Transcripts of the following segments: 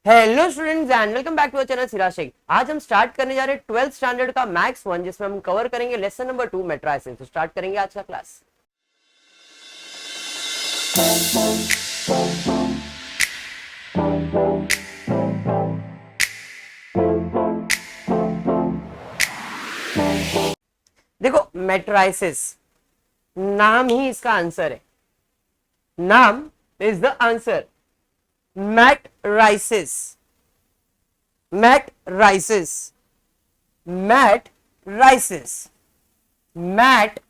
Hello students and welcome back to our channel Siraj Shaikh. आज हम start करने जा रहे हैं 12th स्टैंडर्ड का मैथ्स 1, जिसमें हम कवर करेंगे लेसन नंबर 2 मैट्रिसेस। तो स्टार्ट करेंगे आज का क्लास। देखो, मैट्रिसेस नाम ही इसका आंसर है। नाम is the answer. Matrices, matrices, matrices, matrices.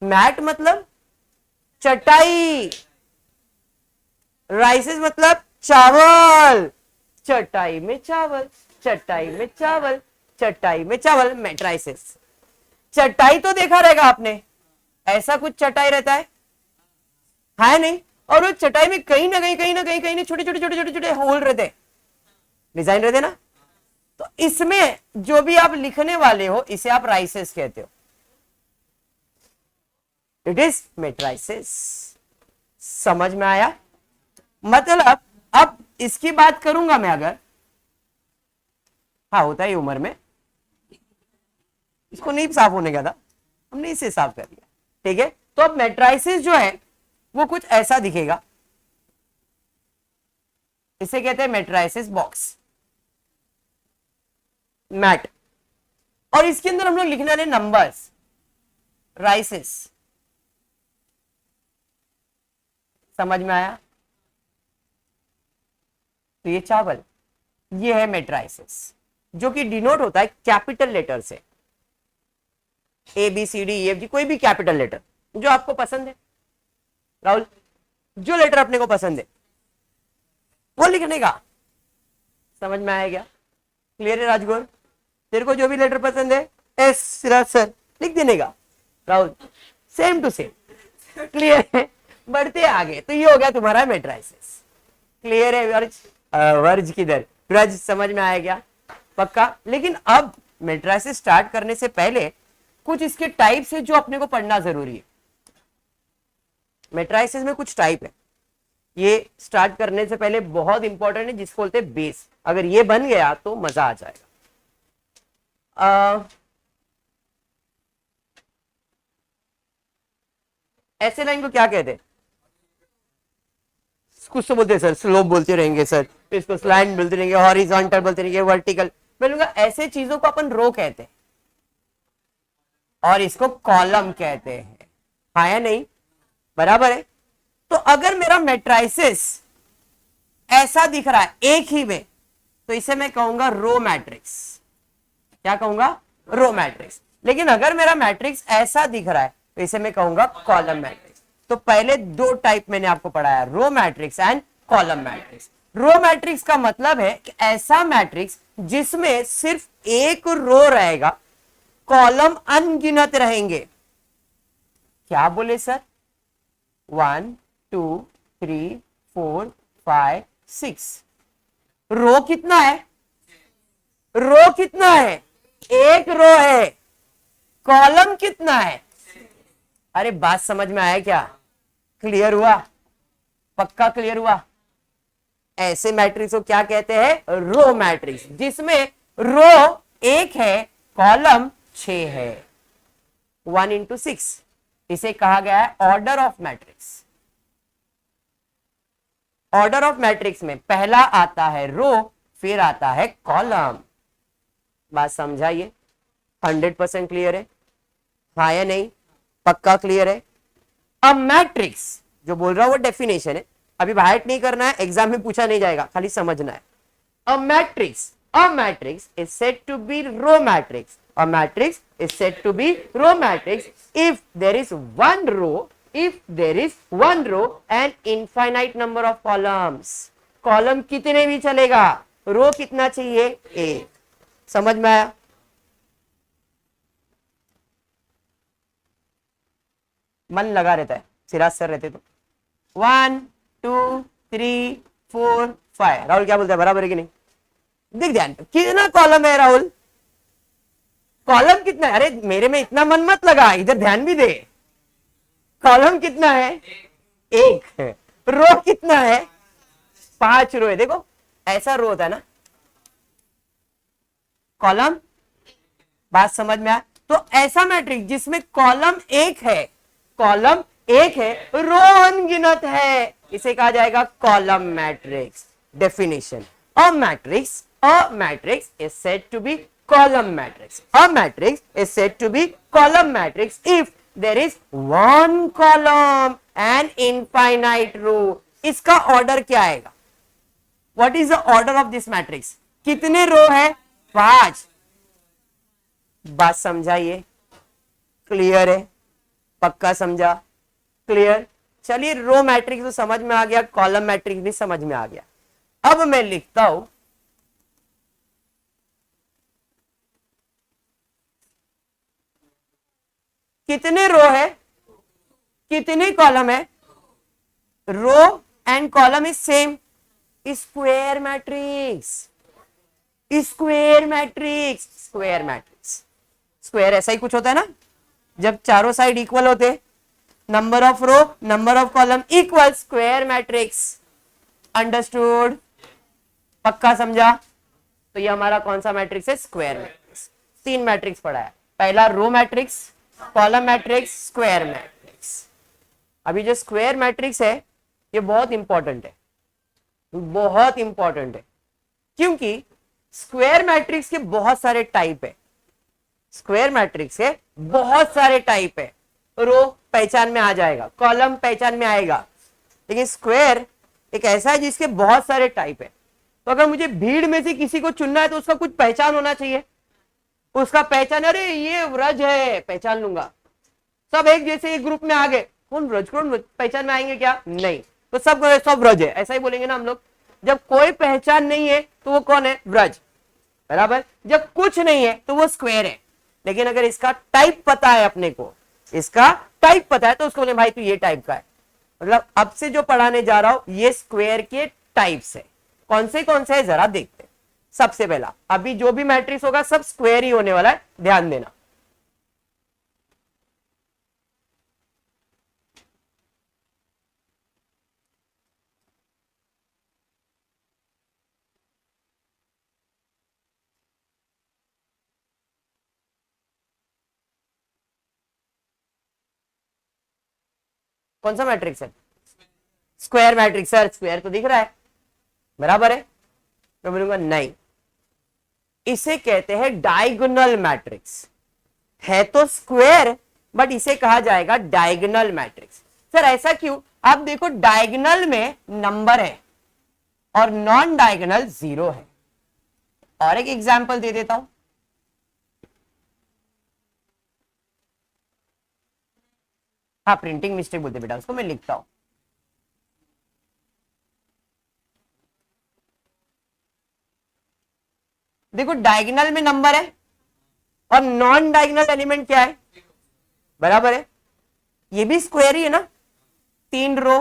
Mat मतलब चटाई, राइसेस मतलब चावल। चटाई में चावल, चटाई में चावल, चटाई में चावल, मैट्रिसेस। चटाई तो देखा रहेगा आपने, ऐसा कुछ चटाई रहता है नहीं? और वो चटाई में कहीं ना कहीं छोटे छोटे छोटे छोटे छोटे होल रहते, डिजाइन रहते ना। तो इसमें जो भी आप लिखने वाले हो इसे आप राइसेस कहते हो। It is matrices. समझ में आया? मतलब अब इसकी बात करूंगा मैं अगर, हाँ होता है उम्र में, इसको नहीं साफ होने का था, हमने इसे साफ कर लिया। ठीक है, तो अब मैट्रिसेस जो है वो कुछ ऐसा दिखेगा। इसे कहते हैं मैट्रिसेस बॉक्स, मैट। और इसके अंदर हम लोग लिखने वाले नंबर्स, राइसेस। समझ में आया? तो ये चावल, ये है मैट्रिसेस, जो कि डिनोट होता है कैपिटल लेटर से। A B C D E F G, कोई भी कैपिटल लेटर जो आपको पसंद है। राहुल, जो लेटर अपने को पसंद है वो लिखने का। समझ में आया क्या? क्लियर है राजगौर? तेरे को जो भी लेटर पसंद है एस सिराज सर लिख देने का। Rahul same to same. Clear है? बढ़ते आगे, तो ये हो गया तुम्हारा मैट्रिसेस। क्लियर है? वर्ज वर्ज किधर? ब्रज समझ में आया क्या? पक्का? लेकिन अब मैट्रिसेस स्टार्ट करने से पहले कुछ इसके टाइप्स है जो अपने को पढ़ना जरूरी है। मैट्रिसेस में कुछ टाइप है, ये स्टार्ट करने से पहले बहुत इंपॉर्टेंट है, जिसको बोलते हैं बेस। अगर ये बन गया तो मजा आ जाएगा। ऐसे लाइन को क्या कहते हैं? कुछ तो बोलते हैं सर, स्लोप बोलते रहेंगे सर, इसको स्लैंट बोलते रहेंगे, हॉरिजॉन्टल बोलते रहेंगे, वर्टिकल। बोलूंगा ऐसे चीजों को अपन रो कहते हैं और इसको कॉलम कहते हैं। हाँ या नहीं? बराबर है। तो अगर मेरा मैट्रिसेस ऐसा दिख रहा है एक ही में, तो इसे मैं कहूंगा रो मैट्रिक्स। क्या कहूंगा? Row matrix. लेकिन अगर मेरा मैट्रिक्स ऐसा दिख रहा है तो इसे मैं कहूंगा कॉलम मैट्रिक्स। तो पहले दो टाइप मैंने आपको पढ़ाया, row matrix and column matrix. Row matrix का मतलब है कि ऐसा मैट्रिक्स जिसमें सिर्फ एक रो रहेगा, कॉलम अनगिनत रहेंगे। क्या बोले सर? 1 2 3 4 5 6। रो कितना है? रो कितना है? एक रो है। कॉलम कितना है? अरे बात समझ में आया क्या? क्लियर हुआ? पक्का क्लियर हुआ? ऐसे मैट्रिक्स को क्या कहते हैं? रो मैट्रिक्स, जिसमें रो एक है, कॉलम 6 है। 1 into 6, इसे कहा गया है order of matrix. Order of matrix में पहला आता है रो, फिर आता है कॉलम। बात समझाइए? 100% क्लियर है? हाँ या नहीं? पक्का क्लियर है? अब मैट्रिक्स जो बोल रहा हूं वो डेफिनेशन है, अभी बाहर नहीं करना है, एग्जाम में पूछा नहीं जाएगा, खाली समझना है। A matrix is said to be row matrix. A matrix is said to be row matrix if there is one row and infinite number of columns. Column कितने भी चलेगा, रो कितना चाहिए? एक। समझ में आया? मन लगा रहता है, सिराज सर रहते तो 1 2 3 4 5। राहुल क्या बोलता है? बराबर है कि नहीं? देख ध्यान, कितना कॉलम है राहुल? कॉलम कितना है? अरे मेरे में इतना मन मत लगा, इधर ध्यान भी दे। कॉलम कितना है? एक है, रो कितना है, 5 रो है। देखो ऐसा रो होता है ना, कॉलम, बात समझ में आया? तो ऐसा मैट्रिक्स जिसमें कॉलम एक है, कॉलम एक है, रो अनगिनत है, इसे कहा जाएगा column matrix. Definition, a matrix is said to be column matrix. A matrix is said to be column matrix if there is one column and infinite row. इसका ऑर्डर क्या आएगा? What is the order of this matrix? कितने रो है? 5। बात समझाइए, clear है? पक्का समझा? क्लियर? चलिए, रो मैट्रिक्स तो समझ में आ गया, कॉलम मैट्रिक्स भी समझ में आ गया। अब मैं लिखता हूं कितने रो है, कितने कॉलम है, row and column is same, square matrix, square matrix, square matrix. Square ऐसा ही कुछ होता है ना, जब चारों साइड इक्वल होते, number of row number of column equal, square matrix. Understood? पक्का समझा? तो ये हमारा कौन सा मैट्रिक्स है? Square matrix. 3 मैट्रिक्स पढ़ा है, पहला row matrix, column matrix, square matrix. अभी जो स्क्वायर मैट्रिक्स है ये बहुत इंपॉर्टेंट है, बहुत इंपॉर्टेंट है, क्योंकि स्क्वायर मैट्रिक्स के बहुत सारे टाइप है, स्क्वायर मैट्रिक्स के बहुत सारे टाइप है। रो पहचान में आ जाएगा, कॉलम पहचान में आएगा, लेकिन स्क्वायर एक ऐसा है जिसके बहुत सारे टाइप है। तो अगर मुझे भीड़ में से किसी को चुनना है तो उसका कुछ पहचान होना चाहिए, उसका पहचान, अरे ये व्रज है, पहचान लूंगा। सब एक जैसे एक ग्रुप में आ गए, कौन व्रज, कौन व्रज, पहचान में आएंगे क्या? नहीं। तो सब व्रज है, ऐसा ही बोलेंगे ना हम लोग। जब कोई पहचान नहीं है तो वो कौन है? व्रज, बराबर। जब कुछ नहीं है तो वो स्क्वायर है। लेकिन अगर इसका टाइप पता है अपने को, इसका टाइप पता है, तो उसको बोले भाई तू ये टाइप का है। मतलब अब से जो पढ़ाने जा रहा हूं ये स्क्वायर के टाइप्स है। कौन से है जरा देखते हैं। सबसे पहला, अभी जो भी मैट्रिक्स होगा सब स्क्वायर ही होने वाला है, ध्यान देना। कौन सा मैट्रिक्स है? Square matrix. सर स्क्वायर तो दिख रहा है, बराबर है। तो बोलूंगा नहीं, इसे कहते हैं डायगोनल मैट्रिक्स। है तो स्क्वायर बट इसे कहा जाएगा डायगोनल मैट्रिक्स। सर ऐसा क्यों? आप देखो डायगोनल में नंबर है और नॉन डायगोनल 0 है। और एक एग्जांपल दे देता हूं, हाँ प्रिंटिंग मिस्टेक बोलते बेटा उसको, मैं लिखता हूं। देखो डायगोनल में नंबर है और नॉन डायगोनल एलिमेंट क्या है? बराबर है। ये भी स्क्वायर ही है ना, 3 रो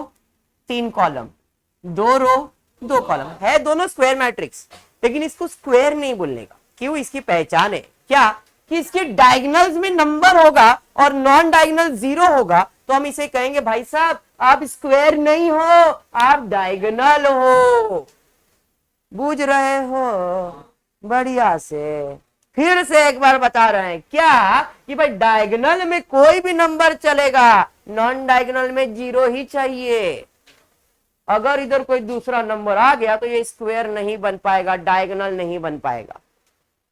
3 कॉलम, 2 रो 2 कॉलम, है दोनों स्क्वायर मैट्रिक्स। लेकिन इसको स्क्वायर नहीं बोलने का, क्यों? इसकी पहचान है क्या कि इसके डायगोनल्स में नंबर होगा और नॉन डायगोनल 0 होगा, तो हम इसे कहेंगे भाई साहब आप स्क्वायर नहीं हो, आप डायगोनल हो। बूझ रहे हो? बढ़िया से। फिर से एक बार बता रहे हैं क्या कि भाई डायगोनल में कोई भी नंबर चलेगा, नॉन डायगोनल में 0 ही चाहिए। अगर इधर कोई दूसरा नंबर आ गया तो ये स्क्वायर नहीं बन पाएगा, डायगोनल नहीं बन पाएगा।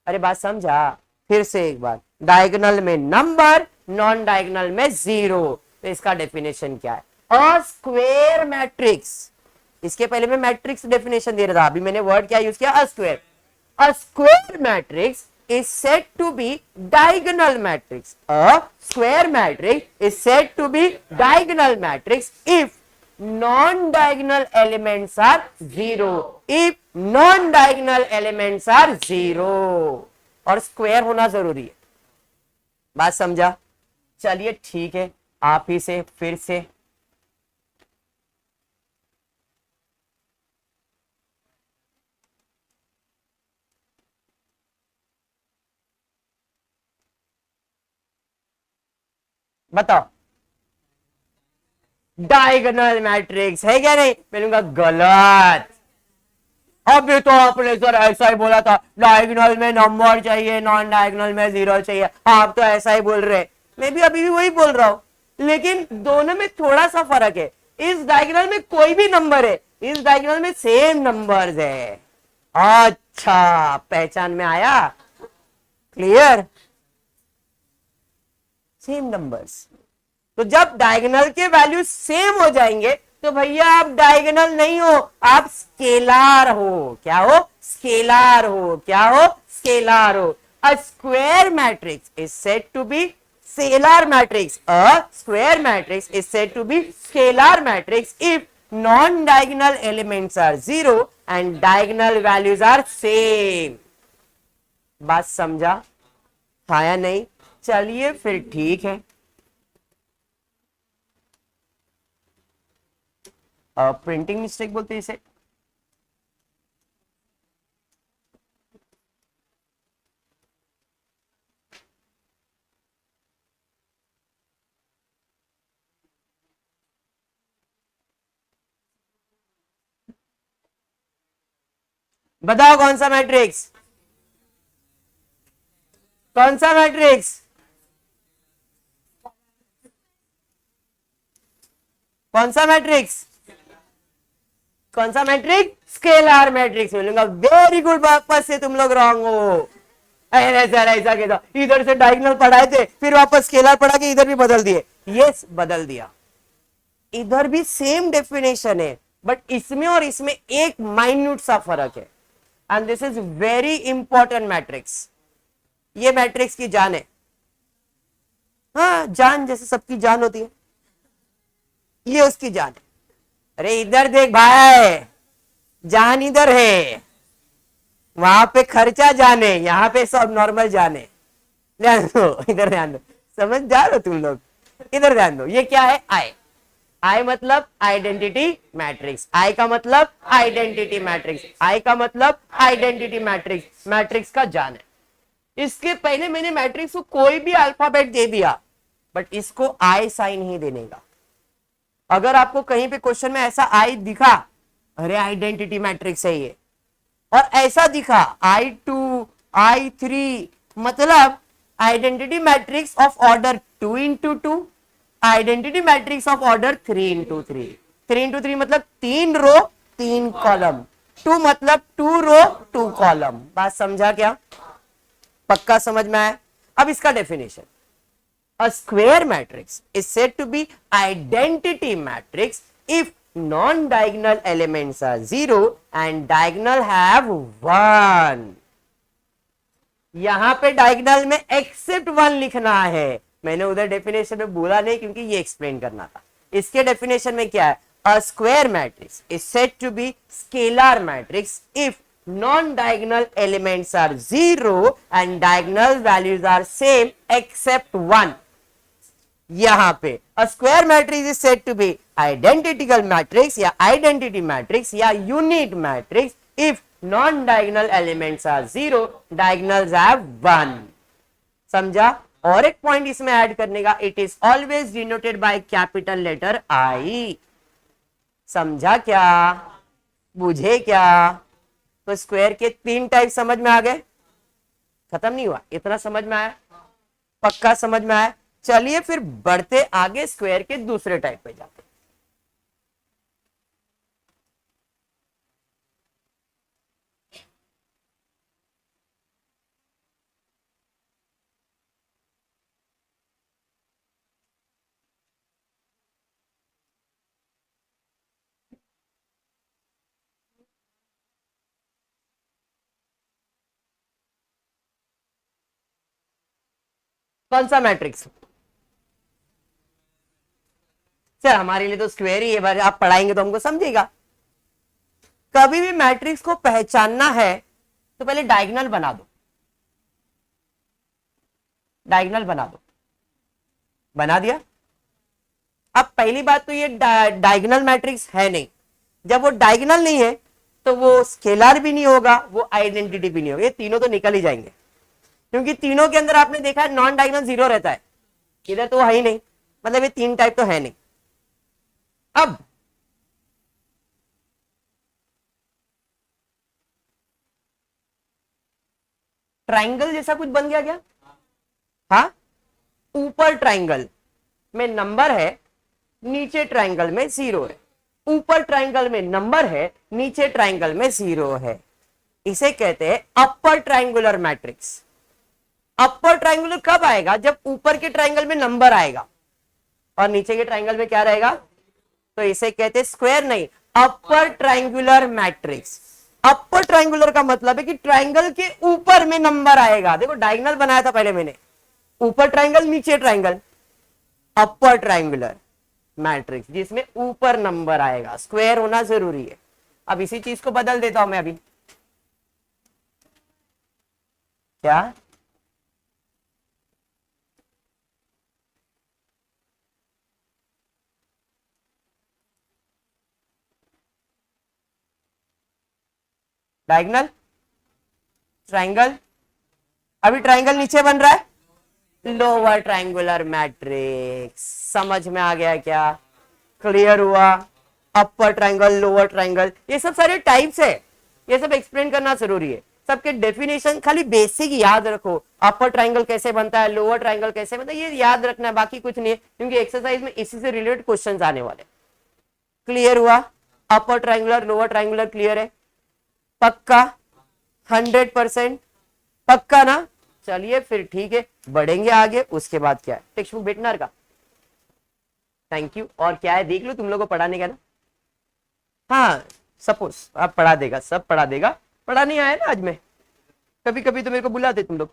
अरे बात समझा? फिर से एक बार, डायगोनल में नंबर, नॉन डायगोनल में 0। तो इसका डेफिनेशन क्या है? A square matrix. इसके पहले मैं मैट्रिक्स डेफिनेशन दे रहा था, अभी मैंने वर्ड क्या यूज किया? A square. A square matrix is said to be diagonal matrix. A square matrix is said to be diagonal matrix if non-diagonal elements are 0. If non-diagonal elements are 0. और square होना जरूरी है। बात समझा? चलिए ठीक है, आप ही से फिर से बताओ। डायगोनल मैट्रिक्स है क्या नहीं? मैं लूंगा गलत। अभी तो आपने सर ऐसा ही बोला था, डायगोनल में नंबर चाहिए, नॉन डायगोनल में जीरो चाहिए। आप तो ऐसा ही बोल रहे, मैं भी अभी भी वही बोल रहा हूं, लेकिन दोनों में थोड़ा सा फर्क है। इस डायगोनल में कोई भी नंबर है, इस डायगोनल में सेम नंबर्स है। अच्छा, पहचान में आया? क्लियर? Same numbers. तो जब डायगोनल के वैल्यू सेम हो जाएंगे तो भैया आप डायगोनल नहीं हो, आप स्केलार हो। क्या हो? स्केलार हो। क्या हो? स्केलार हो। A square matrix is said to be scalar matrix. A square matrix is said to be scalar matrix if non-diagonal elements are zero and diagonal values are same. बात समझा? आया नहीं? चलिए फिर ठीक है। प्रिंटिंग मिस्टेक बोलते हैं इसे। बताओ कौन सा मैट्रिक्स? कौन सा मैट्रिक्स? कौन सा मैट्रिक्स? कौन सा मैट्रिक्स? स्केलार मैट्रिक्स मिलूंगा। वेरी गुड, वापस से तुम लोग रॉन्ग हो। अरे सर ऐसा कैसा, इधर से डायगोनल पढ़ाए थे फिर वापस स्केलर पढ़ा के इधर भी बदल दिए। यस, बदल दिया। इधर भी सेम डेफिनेशन है, बट इसमें और इसमें एक माइन्यूट सा फर्क है। And this is very important matrix. ये मैट्रिक्स की जान है। हाँ, जान जैसे सबकी जान होती है, ये उसकी जान है। अरे इधर देख भाई, जान इधर है, वहां पे खर्चा जाने, यहाँ पे सब नॉर्मल जाने। ध्यान दो, इधर ध्यान दो, समझ जा रहे हो तुम लोग? इधर ध्यान दो, ये क्या है? आई। आई मतलब आइडेंटिटी मैट्रिक्स। आई का मतलब आइडेंटिटी मैट्रिक्स। आई का मतलब आइडेंटिटी मैट्रिक्स। मैट्रिक्स का जान है। इसके पहले मैंने मैट्रिक्स को कोई भी अल्फाबेट दे दिया, बट इसको आई साइन ही देने का। अगर आपको कहीं पे क्वेश्चन में ऐसा आई दिखा, अरे आइडेंटिटी मैट्रिक्स है ये, और ऐसा दिखा I2, I3, मतलब identity matrix of order 2 into 2, identity matrix of order 3 into 3। 3 into 3 मतलब 3 रो 3 कॉलम, 2 मतलब 2 रो 2 कॉलम। बात समझा क्या? पक्का समझ में आया? अब इसका definition, a square matrix is said to be identity matrix if non-diagonal elements are zero and diagonal have one। यहां पे डायगोनल में एक्सेप्ट 1 लिखना है। मैंने उधर डेफिनेशन में बोला नहीं क्योंकि ये एक्सप्लेन करना था। इसके डेफिनेशन में क्या है? A square matrix is said to be scalar matrix if non-diagonal elements are zero and diagonal values are same except 1। यहां पे a square matrix is said to be identical matrix या identity matrix या unit matrix if non-diagonal elements are zero, diagonals have 1। समझा? और एक point इसमें add करने का, it is always denoted by capital letter I। समझा क्या? बुझे क्या? तो स्क्वायर के 3 टाइप समझ में आ गए? खत्म नहीं हुआ, इतना समझ में आया? पक्का समझ में आया? चलिए फिर बढ़ते आगे स्क्वायर के दूसरे टाइप पे जाते। कौन सा मैट्रिक्स? सर हमारे लिए तो स्क्वायर ही है, आप पढ़ाएंगे तो हमको समझेगा। कभी भी मैट्रिक्स को पहचानना है तो पहले डायगोनल बना दो। डायगोनल बना दो। बना दिया? अब पहली बात तो ये डायगोनल मैट्रिक्स है नहीं। जब वो डायगोनल नहीं है तो वो स्केलर भी नहीं होगा, वो आइडेंटिटी भी नहीं होगा। ये तीनों तो निकल ही जाएंगे, क्योंकि तीनों के अंदर आपने देखा है नॉन डायगोनल 0 रहता है। इधर तो है ही नहीं, मतलब ये 3 टाइप तो है नहीं। अब ट्राइंगल जैसा कुछ बन गया क्या? हाँ, ऊपर ट्राइंगल में नंबर है, नीचे ट्राइंगल में जीरो है। ऊपर ट्राइंगल में नंबर है, नीचे ट्राइंगल में जीरो है। इसे कहते हैं upper triangular matrix. Upper triangular कब आएगा? जब ऊपर के ट्राइंगल में नंबर आएगा और नीचे के ट्राइंगल में क्या रहेगा? तो इसे कहते हैं स्क्वायर नहीं, upper triangular matrix. Upper triangular का मतलब है कि ट्राइंगल के ऊपर में नंबर आएगा। देखो डायगोनल बनाया था पहले मैंने, ऊपर ट्राइंगल नीचे ट्राइंगल, अपर ट्राइंगुलर मैट्रिक्स जिसमें ऊपर नंबर आएगा। स्क्वायर होना जरूरी है। अब इसी चीज को बदल देता हूं मैं अभी। क्या? डायगोनल ट्राइंगल, अभी ट्राइंगल नीचे बन रहा है, लोअर ट्राइंगुलर मैट्रिक्स। समझ में आ गया क्या? क्लियर हुआ? अपर ट्राइंगल, लोअर ट्राइंगल, ये सब सारे टाइप्स है, ये सब एक्सप्लेन करना जरूरी है। सबके डेफिनेशन खाली बेसिक याद रखो। अपर ट्राइंगल कैसे बनता है, लोअर ट्राइंगल कैसे बनता है, ये याद रखना है, बाकी कुछ नहीं है, क्योंकि एक्सरसाइज में इसी से रिलेटेड क्वेश्चंस आने वाले। क्लियर हुआ? Upper triangular, lower triangular clear है? पक्का? 100% पक्का ना? चलिए फिर ठीक है, बढ़ेंगे आगे। उसके बाद क्या है? टेक्स्ट बुक बेटनर का। Thank you. और क्या है देख लो, तुम लोग को पढ़ाने का ना। हाँ, सपोज आप पढ़ा देगा, सब पढ़ा देगा। पढ़ा नहीं आया ना आज में, कभी कभी तो मेरे को बुलाते तुम लोग।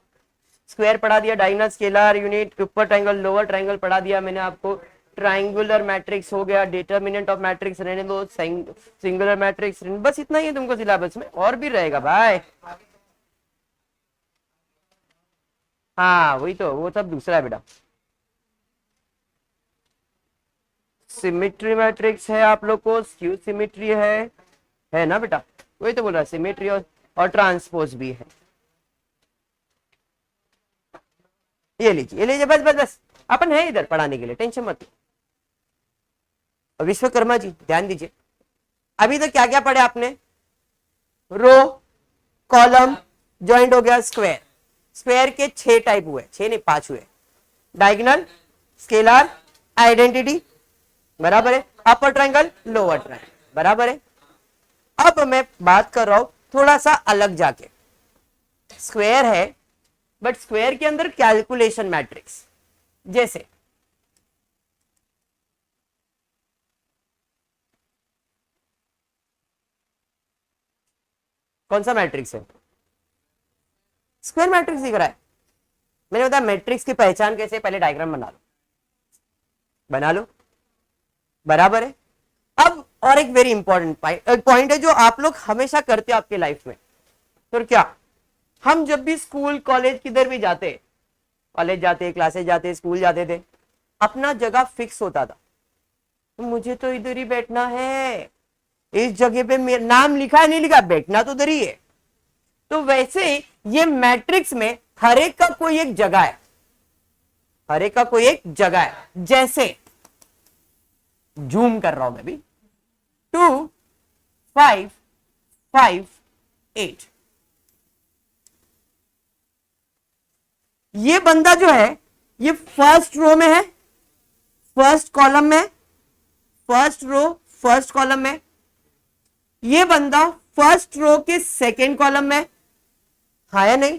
स्क्वायर पढ़ा दिया, डायगोनल, स्केलर, यूनिट, ऊपर ट्राइंगल, लोअर ट्राइंगल पढ़ा दिया मैंने आपको। ट्राइंगुलर मैट्रिक्स हो गया, डिटर्मिनेंट ऑफ मैट्रिक्स रहने दो, सिंगुलर मैट्रिक्स, बस इतना ही है तुमको सिलेबस में, और भी रहेगा भाई। हाँ वही तो, वो सब दूसरा है बेटा। सिमेट्री मैट्रिक्स है आप लोग को, स्क्यू सिमेट्री है ना बेटा? वही तो बोल रहा है, सिमेट्री और ट्रांसपोज भी है। ये लीजिए, ये लीजिए, बस बस बस, अपन है इधर पढ़ाने के लिए, टेंशन मत। विश्वकर्मा जी ध्यान दीजिए, अभी तक क्या क्या पढ़े आपने? रो, कॉलम, ज्वाइंट हो गया, स्क्वायर। स्क्वायर के 6 टाइप हुए, 6 नहीं 5 हुए। डायगोनल, स्केलर, आइडेंटिटी, बराबर है। अपर ट्राइंगल, लोअर ट्राइंगल, बराबर है। अब मैं बात कर रहा हूं थोड़ा सा अलग जाके। स्क्वायर है, बट स्क्वायर के अंदर कैलकुलेशन मैट्रिक्स, जैसे कौन सा मैट्रिक्स है? स्क्वायर मैट्रिक्स दिख रहा है। मैंने बताया मैट्रिक्स की पहचान कैसे, पहले डायग्राम बना लो, बना लो, बराबर है। अब और एक वेरी इंपॉर्टेंट पॉइंट है जो आप लोग हमेशा करते हो आपके लाइफ में। तो क्या, हम जब भी स्कूल कॉलेज किधर भी जाते, कॉलेज जाते, क्लासेज जाते, स्कूल जाते थे, अपना जगह फिक्स होता था। तो मुझे तो इधर ही बैठना है, इस जगह पे मेरा नाम लिखा है नहीं लिखा, बैठना तो उधर ही है। तो वैसे ये मैट्रिक्स में हर एक का कोई एक जगह है, हर एक का कोई एक जगह है। जैसे जूम कर रहा हूं मैं भी, 2 5 5 8। ये बंदा जो है ये फर्स्ट रो में है, फर्स्ट कॉलम में, फर्स्ट रो फर्स्ट कॉलम में। ये बंदा फर्स्ट रो के सेकेंड कॉलम में, हाँ या नहीं?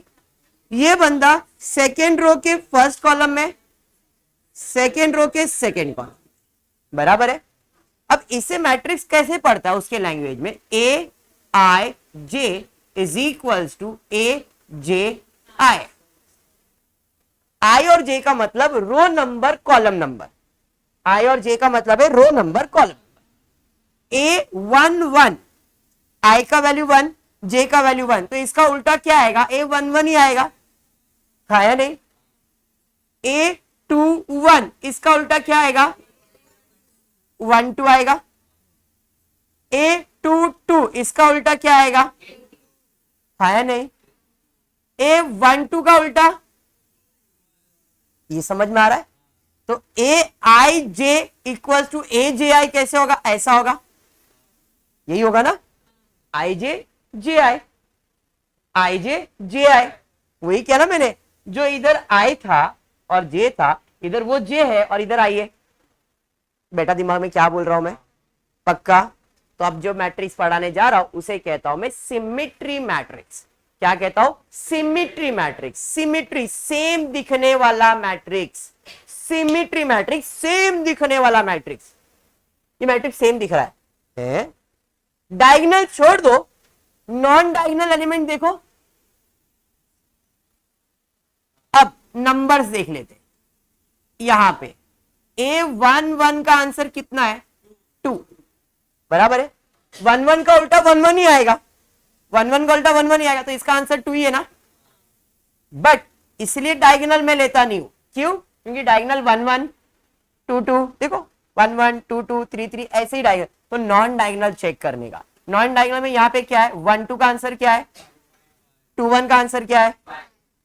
ये बंदा सेकेंड रो के फर्स्ट कॉलम में, सेकेंड रो के सेकेंड कॉलम, बराबर है। अब इसे मैट्रिक्स कैसे पढ़ता है उसके लैंग्वेज में? A i j is equals to a j आई। आई और जे का मतलब रो नंबर कॉलम नंबर, आई और जे का मतलब है रो नंबर कॉलम। ए 1 1, आई का वैल्यू 1, जे का वैल्यू 1, तो इसका उल्टा क्या आएगा? ए 1 1 ही आएगा, हाँ या नहीं? ए 2 1, इसका उल्टा क्या आएगा? 1 2 आएगा। ए 2 2, इसका उल्टा क्या आएगा? हाँ या नहीं? ए 1 2 का उल्टा, ये समझ में आ रहा है? तो ए i j equal to a j आई कैसे होगा, ऐसा होगा, यही होगा ना, आई जे जे आई, आई जे जे आई, वही क्या ना मैंने, जो इधर आई था और जे था, इधर वो जे है और इधर आई है। बेटा दिमाग में क्या बोल रहा हूं मैं, पक्का? तो अब जो मैट्रिक्स पढ़ाने जा रहा हूं उसे कहता हूं मैं सिमिट्री मैट्रिक्स। क्या कहता हूं, सिमिट्री मैट्रिक्स। सिमिट्री, सेम दिखने वाला मैट्रिक्स, सिमिट्री मैट्रिक्स, सेम दिखने वाला मैट्रिक्स। ये मैट्रिक्स सेम दिख रहा है? डायगोनल छोड़ दो, नॉन डायगोनल एलिमेंट देखो। अब नंबर्स देख लेते, यहां पे A11 का आंसर कितना है, 2, बराबर है। 11 का उल्टा 11 ही आएगा, 11 का उल्टा 11 ही आएगा, तो इसका आंसर 2 ही है ना। बट इसलिए डायगोनल में लेता नहीं हूं, क्यों? क्योंकि डायगोनल 1 1 2 2, देखो 1 1 2 2 3 3 ऐसे ही डायगोनल। तो नॉन डायगोनल चेक करने का, नॉन डायगोनल में यहाँ पे क्या है, 1 2 का आंसर क्या है, 2 1 का आंसर क्या है।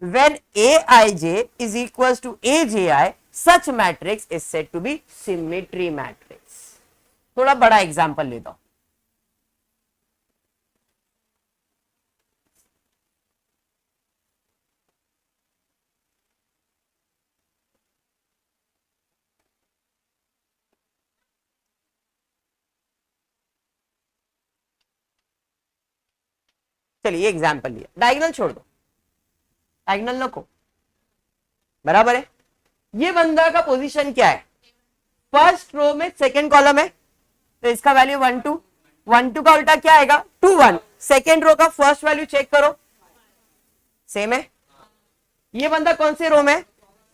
When Aij is equals to Aji, such matrix is said to be symmetry matrix. थोड़ा बड़ा एग्जांपल लेता हूं, चलिए एग्जांपल लिया, डायगोनल छोड़ दो, डायगोनल नको, बराबर है। ये बंदा का पोजीशन क्या है, फर्स्ट रो में सेकंड कॉलम है, तो इसका वैल्यू 1 2, 1 2 का उल्टा क्या आएगा, 2 1। सेकंड रो का फर्स्ट वैल्यू चेक करो, सेम है। ये बंदा कौन से रो में,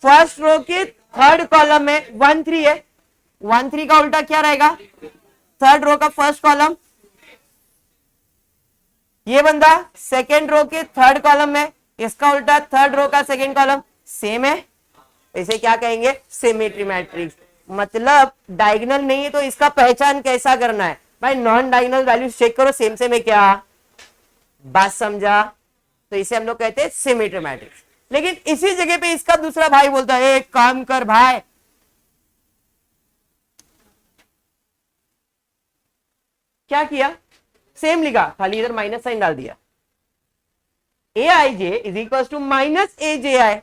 फर्स्ट रो के थर्ड कॉलम में 1 3 है, 1 3 का उल्टा क्या रहेगा, थर्ड रो का फर्स्ट कॉलम। ये बंदा सेकेंड रो के थर्ड कॉलम में, इसका उल्टा थर्ड रो का सेकेंड कॉलम, सेम है। इसे क्या कहेंगे, सिमेट्री मैट्रिक्स। मतलब डायगोनल नहीं है तो इसका पहचान कैसा करना है भाई, नॉन डायगोनल वैल्यू चेक करो, सेम सेम है क्या, बात समझा? तो इसे हम लोग कहते हैं सिमेट्री मैट्रिक्स। लेकिन इसी जगह पे इसका दूसरा भाई बोलता है, एक काम कर भाई, क्या किया, सेम लिखा, खाली इधर माइनस साइन डाल दिया। ए i j is equal to minus A j आई।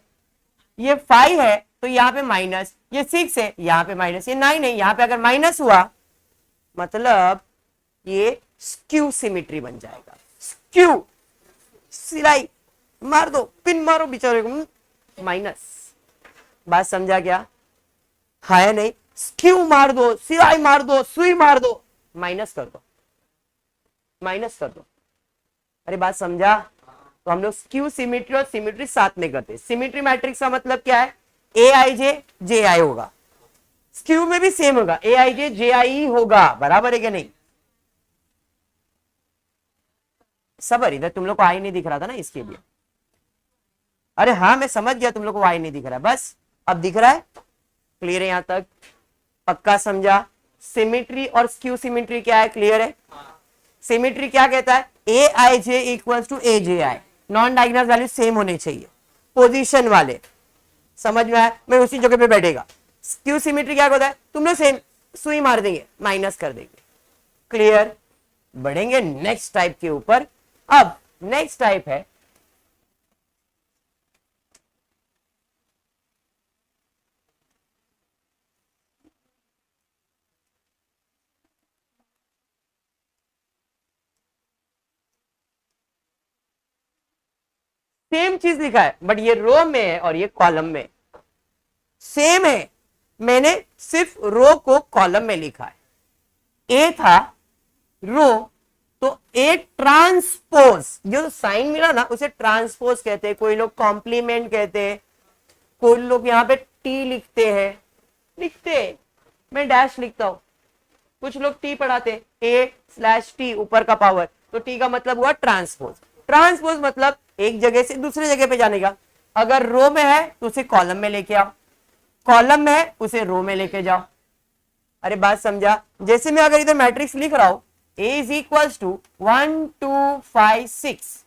ये 5 है तो यहां पे माइनस, ये 6 है यहां पे माइनस, ये 9 है यहां पे अगर माइनस हुआ मतलब ये स्क्यू सिमेट्री बन जाएगा। स्क्यू, सिलाई मार दो, पिन मारो बेचारे को, माइनस। बात समझा क्या, हाँ या नहीं? स्क्यू मार दो, सिलाई मार दो, सुई मार दो, माइनस कर दो, माइनस कर दो। अरे बात समझा? तो हम लोग स्क्यू सिमेट्री और सिमेट्री साथ में करते हैं। सिमेट्री मैट्रिक्स का मतलब क्या है, ए आई जे जे आई होगा, स्क्यू में भी सेम होगा, ए आई जे जे आई होगा, बराबर है क्या नहीं? सबर, इधर तुम लोग को आई नहीं दिख रहा था ना इसके लिए। अरे हाँ मैं समझ गया तुम लोग को आई नहीं दिख रहा है, बस अब दिख रहा है, क्लियर है यहां तक, पक्का समझा? सिमेट्री और स्क्यू सिमेट्री क्या है, क्लियर है? सिमेट्री क्या कहता है, a i j equal to a j i, non diagonal value same होने चाहिए, पोजीशन वाले, समझ में आया? मैं उसी जगह पे बैठेगा। स्क्यू सिमेट्री क्या होता है, तुम लोग सेम सुई मार देंगे, माइनस कर देंगे, क्लियर? बढ़ेंगे नेक्स्ट टाइप के ऊपर। अब नेक्स्ट टाइप है सेम चीज लिखा है बट ये रो में है और ये कॉलम में, सेम है, मैंने सिर्फ रो को कॉलम में लिखा है। ए था रो, तो ए ट्रांसपोज, जो साइन मिला ना उसे ट्रांसपोज कहते हैं, कोई लोग कॉम्प्लीमेंट कहते हैं, कोई लोग यहाँ पे टी लिखते हैं, मैं डैश लिखता हूं, कुछ लोग टी पढ़ाते, A/T ऊपर का पावर, तो टी का मतलब हुआ ट्रांसपोज। ट्रांसपोज मतलब एक जगह से दूसरे जगह पे जाने का। अगर रो में है तो उसे कॉलम में लेके आओ, कॉलम में है उसे रो में लेके जाओ। अरे बात समझा? जैसे मैं अगर इधर मैट्रिक्स लिख रहा हूं A इज इक्वल टू 1 2 5 6,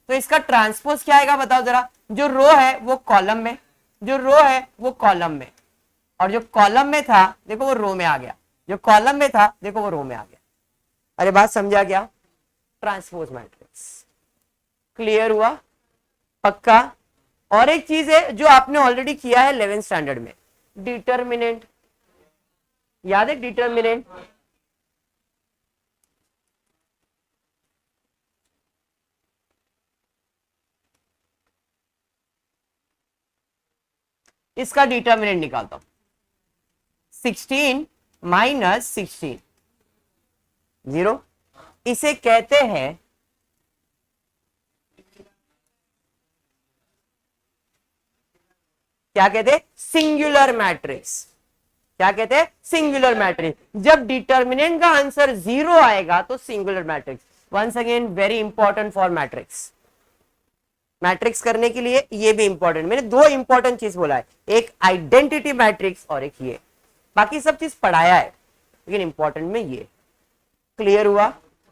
तो इसका ट्रांसपोज क्या आएगा बताओ जरा? जो रो है वो कॉलम में, जो रो है वो कॉलम में, और जो कॉलम में था देखो वो रो में आ गया, जो कॉलम में था देखो वो रो में आ गया। अरे बात समझा क्या? Transpose matrix. क्लियर हुआ? पक्का? और एक चीज है जो आपने ऑलरेडी किया है 11th स्टैंडर्ड में, डिटर्मिनेंट। याद है डिटर्मिनेंट? इसका डिटर्मिनेंट निकालता हूं, 16 माइनस 16 0, इसे कहते हैं क्या कहते हैं? Singular matrix. क्या कहते हैं? Singular matrix. जब डिटर्मिनेंट का आंसर 0 आएगा तो singular matrix. Once again very important for matrix. Matrix करने के लिए ये भी इंपॉर्टेंट। मैंने दो इंपॉर्टेंट चीज बोला है, एक आइडेंटिटी मैट्रिक्स और एक ये। बाकी सब चीज पढ़ाया है लेकिन इंपॉर्टेंट में ये। क्लियर हुआ?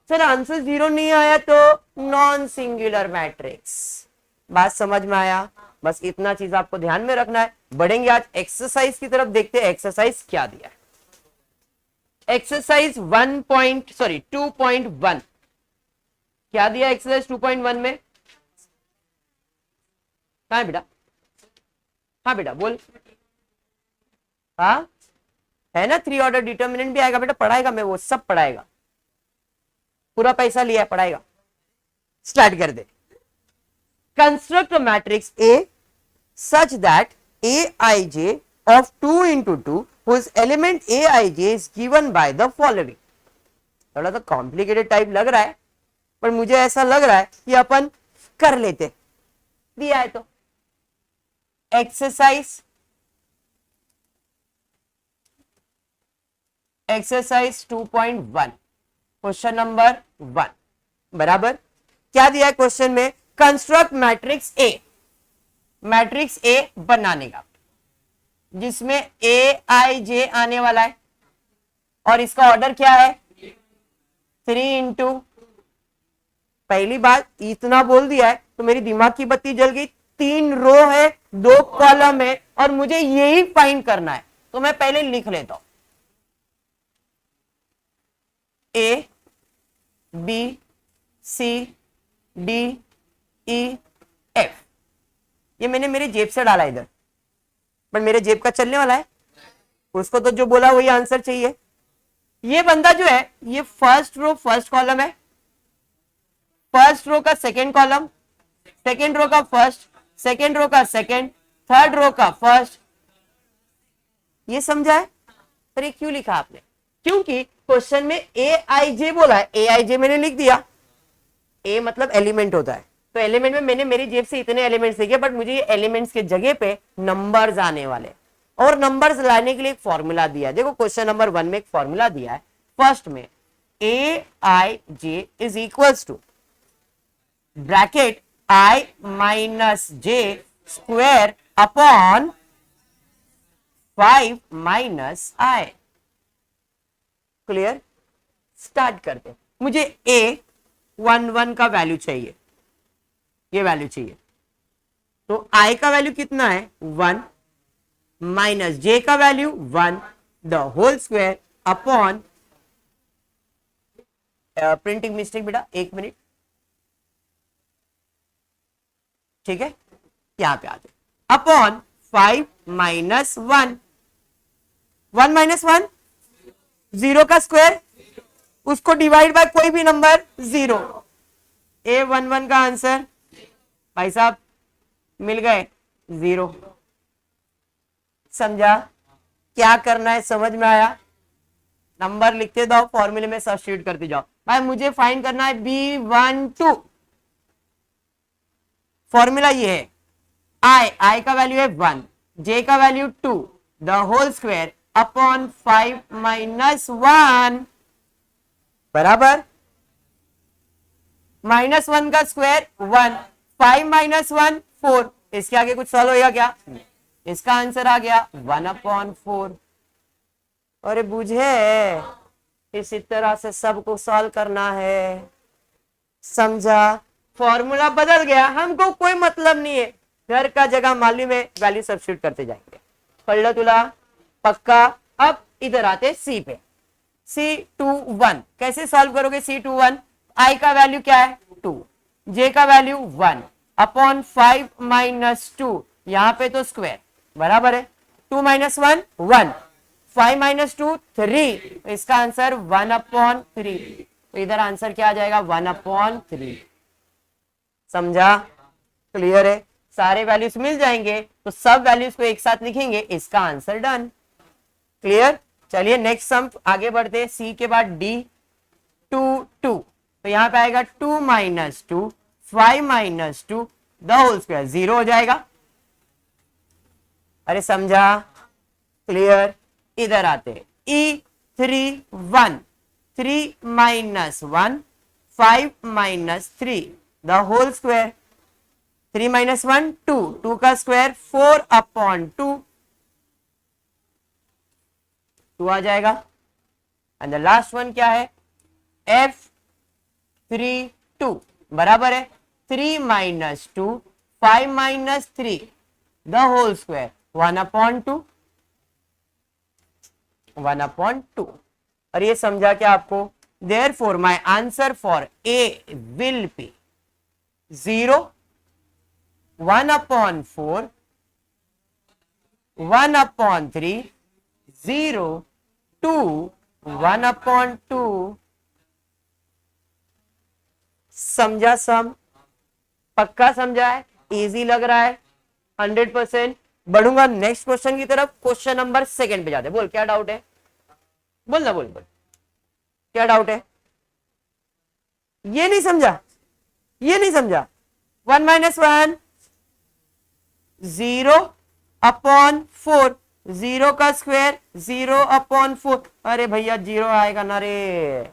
सर आंसर 0 नहीं आया तो नॉन सिंगुलर मैट्रिक्स। बात समझ में आया? बस इतना चीज आपको ध्यान में रखना है। बढ़ेंगे आज एक्सरसाइज की तरफ, देखते हैं एक्सरसाइज क्या दिया है। एक्सरसाइज 2.1 क्या दिया? एक्सरसाइज 2.1 में कहा है बेटा? हाँ बेटा बोल। हाँ है ना, 3 ऑर्डर डिटर्मिनेंट भी आएगा बेटा, पढ़ाएगा मैं, वो सब पढ़ाएगा, पूरा पैसा लिया है, पढ़ाएगा। स्टार्ट कर दे। Construct a matrix A such that aij of 2 into 2 whose element aij is given by the following। थोड़ा तो कॉम्प्लिकेटेड टाइप लग रहा है पर मुझे ऐसा लग रहा है कि अपन कर लेते, दिया है तो। एक्सरसाइज 2.1 क्वेश्चन नंबर 1 बराबर क्या दिया है क्वेश्चन में? Construct matrix A, matrix A बनाने का जिसमें ए आई जे आने वाला है और इसका ऑर्डर क्या है? 3 इंटू। पहली बात इतना बोल दिया है तो मेरी दिमाग की बत्ती जल गई। 3 रो है, 2 कॉलम है और मुझे यही फाइंड करना है, तो मैं पहले लिख लेता हूं A B C D E F. ये मैंने मेरे जेब से डाला इधर, पर मेरे जेब का चलने वाला है, उसको तो जो बोला वही आंसर चाहिए। ये बंदा जो है ये फर्स्ट रो फर्स्ट कॉलम है, फर्स्ट रो का सेकंड कॉलम, सेकंड रो का फर्स्ट, सेकंड रो का सेकंड, थर्ड रो का फर्स्ट। ये समझा है? पर ये क्यों लिखा आपने? क्योंकि क्वेश्चन में ए आई जे बोला है, ए आई जे मैंने लिख दिया। ए मतलब एलिमेंट होता है, तो एलिमेंट में मैंने मेरी जेब से इतने एलिमेंट्स लिखे, बट मुझे ये एलिमेंट्स के जगह पे नंबर्स आने वाले, और नंबर्स लाने के लिए एक फॉर्मूला दिया। देखो क्वेश्चन नंबर 1 में एक फॉर्मूला दिया है। फर्स्ट में a i j is equals to bracket i minus j square upon 5 minus i. Clear? Start करते। मुझे ए 1 का वैल्यू चाहिए, ये वैल्यू चाहिए, तो आई का वैल्यू कितना है? 1 माइनस जे का value 1 the whole square upon, printing mistake बेटा, 1 मिनट, ठीक है, यहां पे आते, अपॉन 5 माइनस 1, 1 माइनस 1 0 का स्क्वायर, उसको डिवाइड बाय कोई भी नंबर 0। A11 का आंसर भाई साहब मिल गए 0। समझा? क्या करना है समझ में आया? नंबर लिखते जाओ, फॉर्मूले में सब्स्टिट्यूट करते जाओ। भाई मुझे फाइंड करना है B12, फॉर्मूला ये है आई का वैल्यू है 1, जे का value 2 the whole square upon 5 minus 1 बराबर -1 का स्क्वायर 1, 5 माइनस 1 4। इसके आगे कुछ सॉल्व होगा क्या? इसका आंसर आ गया 1/4। अरे बुझे, इसी तरह से सबको सॉल्व करना है। समझा? फॉर्मूला बदल गया, हमको कोई मतलब नहीं है, घर का जगह मालूम है, वैल्यू सब्स्टिट्यूट करते जाएंगे। पढ़ लो तुला, पक्का। अब इधर आते सी पे, C21 कैसे सॉल्व करोगे? C21 I का वैल्यू क्या है 2, J का वैल्यू 1 अपॉन 5 माइनस 2, यहां पे तो स्क्वायर बराबर है 2 माइनस 1 1, 5 माइनस 2 3, इसका आंसर 1 अपॉन 3, तो इधर आंसर क्या आ जाएगा 1 अपॉन 3। समझा? क्लियर है? सारे वैल्यूज मिल जाएंगे तो सब वैल्यूज को एक साथ लिखेंगे, इसका आंसर डन। क्लियर? चलिए नेक्स्ट सम आगे बढ़ते हैं। सी के बाद डी 2 2, तो यहां पे आएगा 2 minus 2 5 minus 2 the whole square, 0 हो जाएगा। अरे समझा? क्लियर? इधर आते E31 3 minus 1 5 minus 3 the whole square, 3 minus 1 2, 2 का स्क्वायर 4 अपॉन 2, 2 आ जाएगा। एंड द लास्ट वन क्या है? F32 बराबर है 3 minus 2 5 minus 3 the whole square, 1 upon 2, 1 upon 2। और ये समझा क्या आपको? Therefore my answer for A will be 0 1 upon 4 1 upon 3 0 2 1 upon 2। समझा? सम पक्का समझा है? इजी लग रहा है? 100%। बढ़ूंगा नेक्स्ट क्वेश्चन की तरफ। क्वेश्चन नंबर 2 पे जाते। बोल क्या डाउट है? बोल ना, बोल बोल क्या डाउट है? ये नहीं समझा? ये नहीं समझा? 1 माइनस 1 0 अपॉन 4, 0 का स्क्वायर 0 अपॉन 4। अरे भैया 0 आएगा ना रे,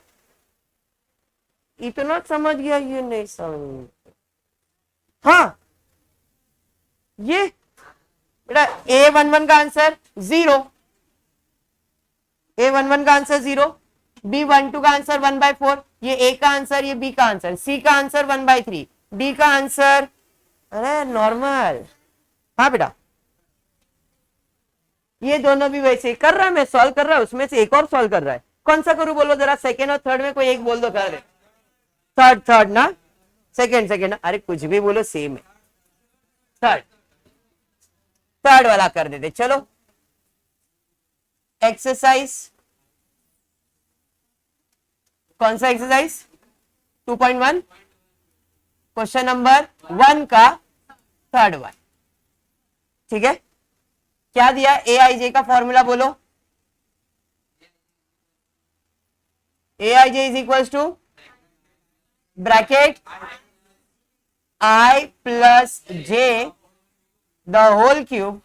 इतना समझ गया? ये नहीं समझ। हाँ ये बेटा A11 का आंसर 0, A11 का आंसर 0, B12 का आंसर 1/4, ये A का आंसर, ये B का आंसर, C का आंसर 1/3, D का आंसर अरे नॉर्मल। हाँ बेटा ये दोनों भी वैसे कर रहा है, मैं सॉल्व कर रहा है, उसमें से एक और सॉल्व कर रहा है। कौन सा करूं बोलो जरा? सेकेंड और थर्ड में कोई एक बोल दो। कर थर्ड, थर्ड ना, सेकेंड सेकेंड, अरे कुछ भी बोलो सेम है। थर्ड, थर्ड वाला कर देते। चलो एक्सरसाइज, कौन सा एक्सरसाइज? 2.1 क्वेश्चन नंबर 1 का थर्ड वन। ठीक है, क्या दिया? ए आई जे का फॉर्मूला बोलो। A i j is equal to bracket I plus j the whole cube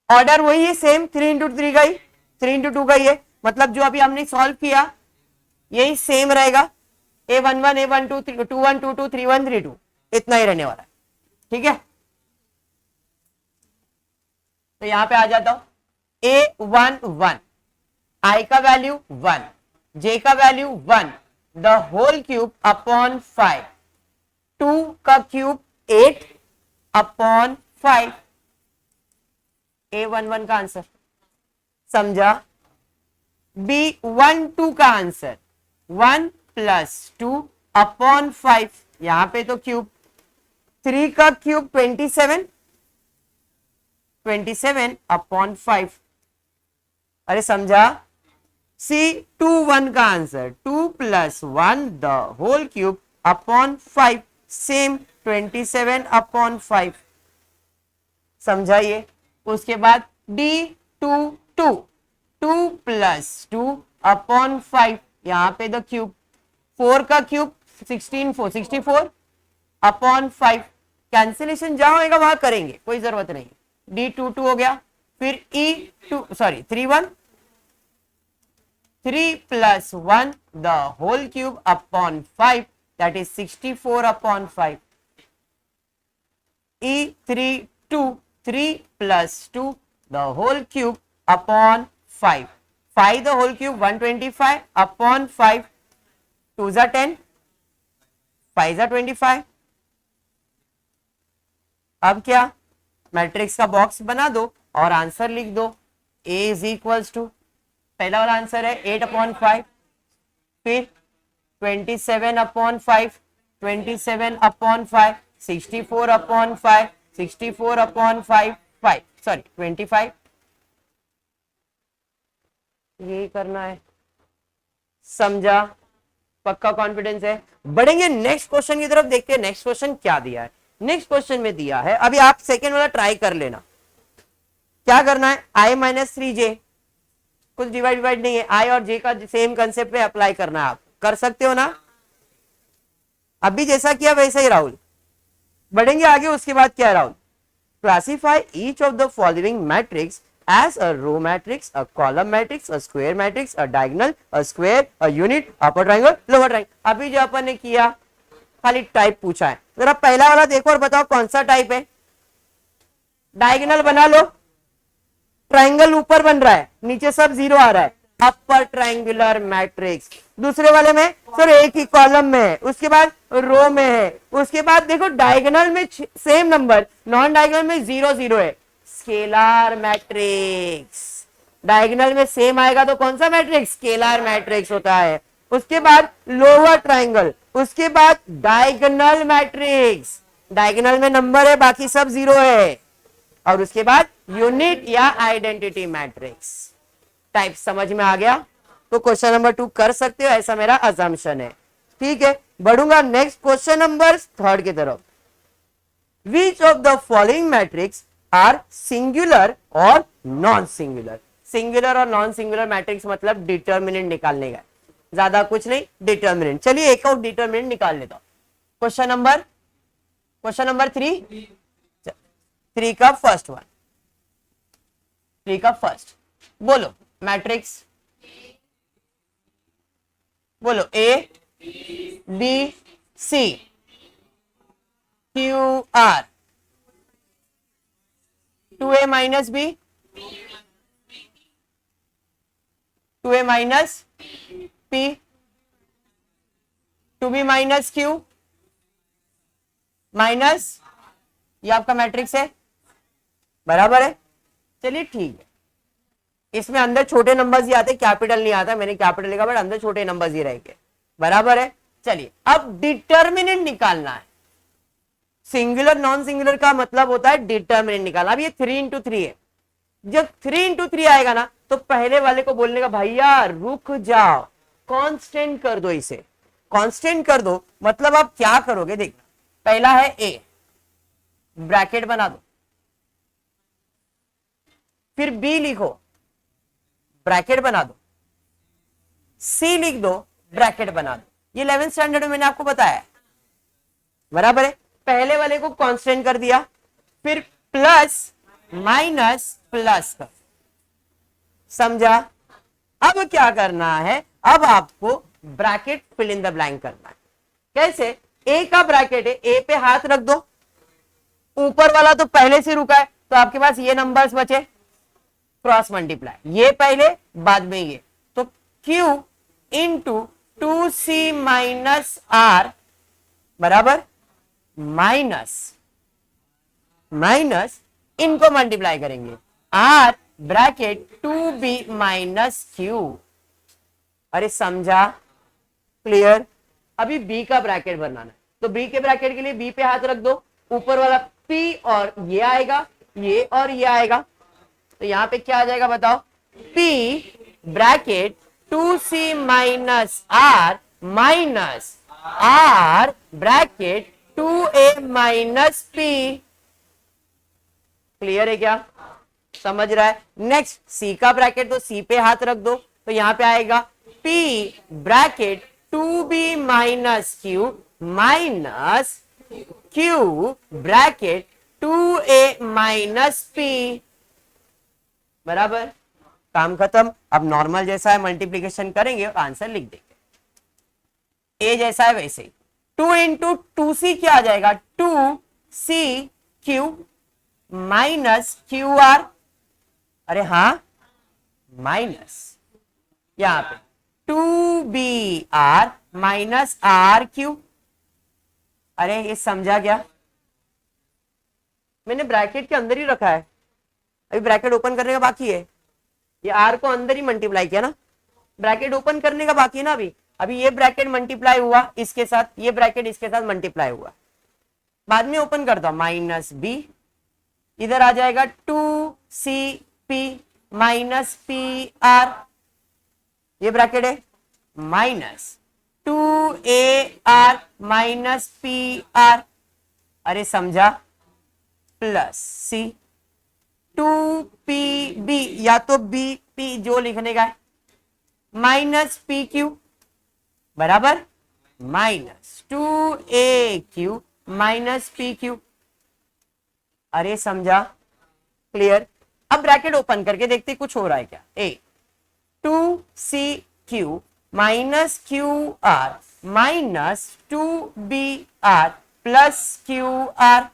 order वही है सेम, 3 इंटू 3 का ही, 3 इंटू 2 का ही है। मतलब जो अभी हमने सॉल्व किया यही सेम रहेगा। A11 A12 21 22 31 32 इतना ही रहने वाला है। ठीक है, तो यहां पे आ जाता हूं। A11 I का वैल्यू 1, J का value 1 the whole cube upon 5, 2 का क्यूब 8 अपॉन 5, A11 का आंसर। समझा? B12 का आंसर 1 प्लस 2 अपॉन 5, यहां पे तो क्यूब, 3 का क्यूब 27, 27 अपॉन 5। अरे समझा? C21 का answer 2 plus 1 the whole cube upon 5, same 27 upon 5। समझाइए? उसके बाद D22 2 प्लस 2 अपॉन 5, यहां पे द क्यूब, 4 का क्यूब 64 अपॉन 5। कैंसिलेशन जहां होगा वहां करेंगे, कोई जरूरत नहीं। D22 हो गया। फिर E2 3 plus 1 the whole cube upon 5, that is 64 upon 5। E32 3 plus 2 the whole cube upon 5, 5 the whole cube 125 upon 5, 2 जा 10, 5 जा 25। अब क्या, मैट्रिक्स का बॉक्स बना दो और आंसर लिख दो। A इज इक्वल्स टू, पहला वाला आंसर है 8/5, फिर 27/5, 27/5, 64/5, 64/5, 5 सॉरी 25, यही करना है। समझा? पक्का कॉन्फिडेंस है? बढ़ेंगे नेक्स्ट क्वेश्चन की तरफ, देखते हैं नेक्स्ट क्वेश्चन क्या दिया है। नेक्स्ट क्वेश्चन में दिया है, अभी आप सेकेंड वाला ट्राई कर लेना। क्या करना है, i-3j, कुछ डिवाइड नहीं है, i और j का सेम कंसेप्ट पे अप्लाई करना है। आप कर सकते हो ना, अभी जैसा किया वैसा ही राहुल। बढ़ेंगे आगे, उसके बाद क्या है Rahul, classify each of the following matrix as a row matrix, a column matrix, a square matrix, a diagonal, a square, a unit, upper triangle, lower triangle। अभी जो अपन ने किया खाली टाइप पूछा है, जरा पहला वाला देखो और बताओ कौन सा टाइप है। डायगोनल बना लो, ट्राइंगल ऊपर बन रहा है, नीचे सब जीरो आ रहा है, अपर ट्राइंगुलर मैट्रिक्स। दूसरे वाले में सर एक ही कॉलम में है, उसके बाद रो में है, उसके बाद देखो डायगोनल में सेम नंबर, नॉन डायगोनल में 0 0 है, स्केलर मैट्रिक्स। डायगोनल में सेम आएगा तो कौन सा मैट्रिक्स, स्केलर मैट्रिक्स होता है। उसके बाद लोअर ट्राइंगल, उसके बाद डायगोनल मैट्रिक्स, डायगोनल में नंबर है बाकी सब 0 है, और उसके बाद यूनिट या आइडेंटिटी मैट्रिक्स। टाइप समझ में आ गया तो क्वेश्चन नंबर 2 कर सकते हो, ऐसा मेरा अजम्पशन है। ठीक है, बढ़ूंगा नेक्स्ट क्वेश्चन नंबर 3 की तरफ। Which of the following matrix are singular और नॉन सिंगुलर। सिंगुलर और नॉन सिंगुलर मैट्रिक्स मतलब डिटर्मिनेंट निकालने का, ज्यादा कुछ नहीं, डिटर्मिनेंट। चलिए एक और डिटर्मिनेंट निकाल लेता हूं। क्वेश्चन नंबर 3 का फर्स्ट वन, 3 का फर्स्ट बोलो मैट्रिक्स, बोलो A B C Q R 2A minus B 2A minus P 2B minus Q minus, ये आपका मैट्रिक्स है, बराबर है। चलिए ठीक है, इसमें अंदर छोटे नंबर्स ही आते, कैपिटल नहीं आता, मैंने कैपिटल लिखा बट अंदर छोटे नंबर्स ही रहेंगे, बराबर है। चलिए अब डिटर्मिनेंट निकालना है। सिंगुलर नॉन सिंगुलर का मतलब होता है डिटर्मिनेंट निकालना। अब ये 3 इंटू 3 है, जब 3 इंटू 3 आएगा ना तो पहले वाले को बोलने का भैया रुक जाओ, कांस्टेंट कर दो, इसे कांस्टेंट कर दो। मतलब आप क्या करोगे, देख, पहला है ए, ब्रैकेट बना दो, फिर बी लिखो, ब्रैकेट बना दो, सी लिख दो, ब्रैकेट बना दो। ये 11th स्टैंडर्ड में मैंने आपको बताया, बराबर है। पहले वाले को कांस्टेंट कर दिया, फिर प्लस माइनस प्लस कर, समझा? अब क्या करना है, अब आपको bracket fill in the blank करना है। कैसे, ए का ब्रैकेट है, ए पे हाथ रख दो, ऊपर वाला तो पहले से रुका है तो आपके पास ये नंबर्स बचे, क्रॉस मल्टीप्लाई, ये पहले बाद में ये, तो Q into 2C minus R बराबर माइनस माइनस, इनको मल्टीप्लाई करेंगे, R bracket 2B minus Q। अरे समझा, क्लियर? अभी B का ब्रैकेट बनाना है, तो B के ब्रैकेट के लिए B पे हाथ रख दो, ऊपर वाला P और ये आएगा, ये और ये आएगा, तो यहां पे क्या आ जाएगा बताओ, P bracket 2C minus R minus R bracket 2A minus P। Clear है क्या, समझ रहा है? नेक्स्ट C का ब्रैकेट, तो C पे हाथ रख दो, तो यहां पे आएगा P bracket 2B minus Q minus Q bracket 2A minus P, बराबर, काम खत्म। अब नॉर्मल जैसा है मल्टीप्लीकेशन करेंगे और आंसर लिख देंगे, ए जैसा है वैसे ही। 2 इंटू 2C क्या आ जाएगा, 2CQ माइनस QR, अरे हाँ माइनस यहां पे 2BR माइनस RQ, अरे ये समझा क्या, मैंने ब्रैकेट के अंदर ही रखा है, अभी ब्रैकेट ओपन करने का बाकी है। ये आर को अंदर ही मल्टीप्लाई किया ना, ब्रैकेट ओपन करने का बाकी है ना। अभी अभी ये ब्रैकेट मल्टीप्लाई हुआ इसके साथ, ये ब्रैकेट इसके साथ मल्टीप्लाई हुआ, बाद में ओपन करता हूं, माइनस बी, इधर आ जाएगा 2cp माइनस पी आर, ये ब्रैकेट है, minus 2ar minus p are, अरे समझा, प्लस सी 2pb, या तो बी पी जो लिखने का है, माइनस पी क्यू बराबर minus 2aq minus p q, अरे समझा, क्लियर। अब ब्रैकेट ओपन करके देखते कुछ हो रहा है क्या, a 2cq minus q r minus 2br plus q r,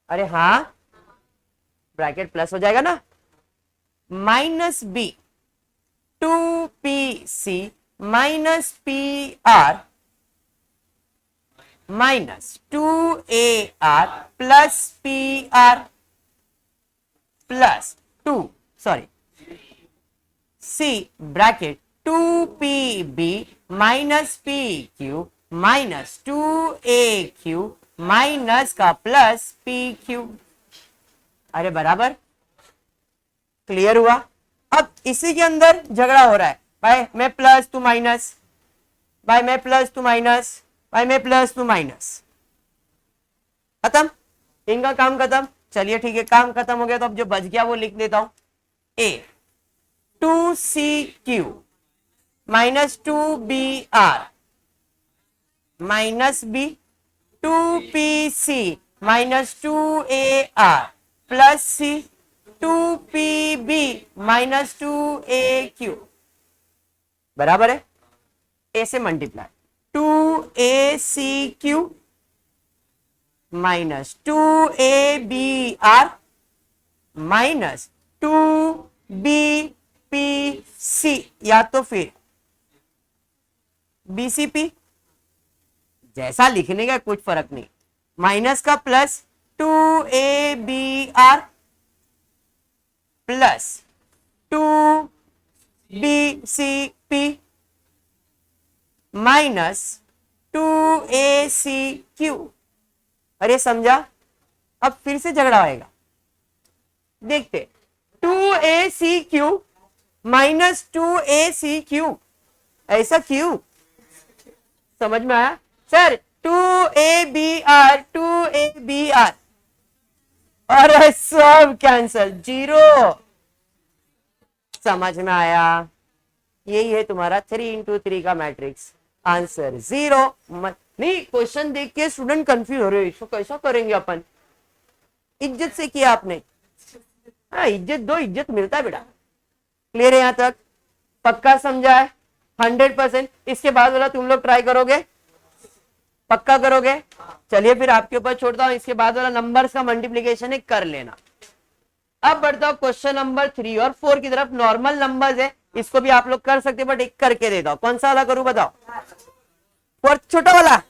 अरे हाँ ब्रैकेट प्लस हो जाएगा ना, minus b 2pc minus p r minus 2ar plus p r plus 2 sorry c bracket 2pb minus p q minus 2aq minus का plus p q, अरे बराबर, clear हुआ। अब इसी के अंदर झगड़ा हो रहा है, भाई मैं प्लस तू माइनस, भाई मैं प्लस तू माइनस, भाई मैं प्लस तू माइनस, खत्म, इनका काम खत्म। चलिए ठीक है, काम खत्म हो गया, तो अब जो बच गया वो लिख देता हूं, a 2cq minus 2br minus b 2pc minus 2ar plus c 2pb minus 2aq बराबर है, ए से multiply 2acq minus 2abr minus 2bpc या तो फिर bcp, जैसा लिखने का कुछ फर्क नहीं, माइनस का plus 2abr plus 2bcp minus 2acq, अरे समझा। अब फिर से झगड़ा आएगा, देखते 2acq माइनस 2acq, ऐसा क्यों, समझ में आया सर, 2abr और सब कैंसल, जीरो, समझ में आया। यही है तुम्हारा 3x3 का मैट्रिक्स, आंसर जीरो। नहीं, क्वेश्चन देख के स्टूडेंट कंफ्यूज हो रहे हो, इसको कैसा करेंगे अपन, इज्जत से किया आपने, हाँ इज्जत दो, इज्जत मिलता है बेटा। क्लियर है यहाँ तक, पक्का समझा है 100%। इसके बाद वाला तुम लोग ट्राई करोगे, पक्का करोगे, चलिए फिर आपके ऊपर छोड़ता हूं। इसके बाद वाला नंबर्स का मल्टीप्लीकेशन है, कर लेना। अब बढ़ता हूं क्वेश्चन नंबर 3 और 4 की तरफ। नॉर्मल नंबर्स है, इसको भी आप लोग कर सकते बट एक करके देता हूं। कौन सा वाला करूं बताओ, फोर्थ छोटा वाला,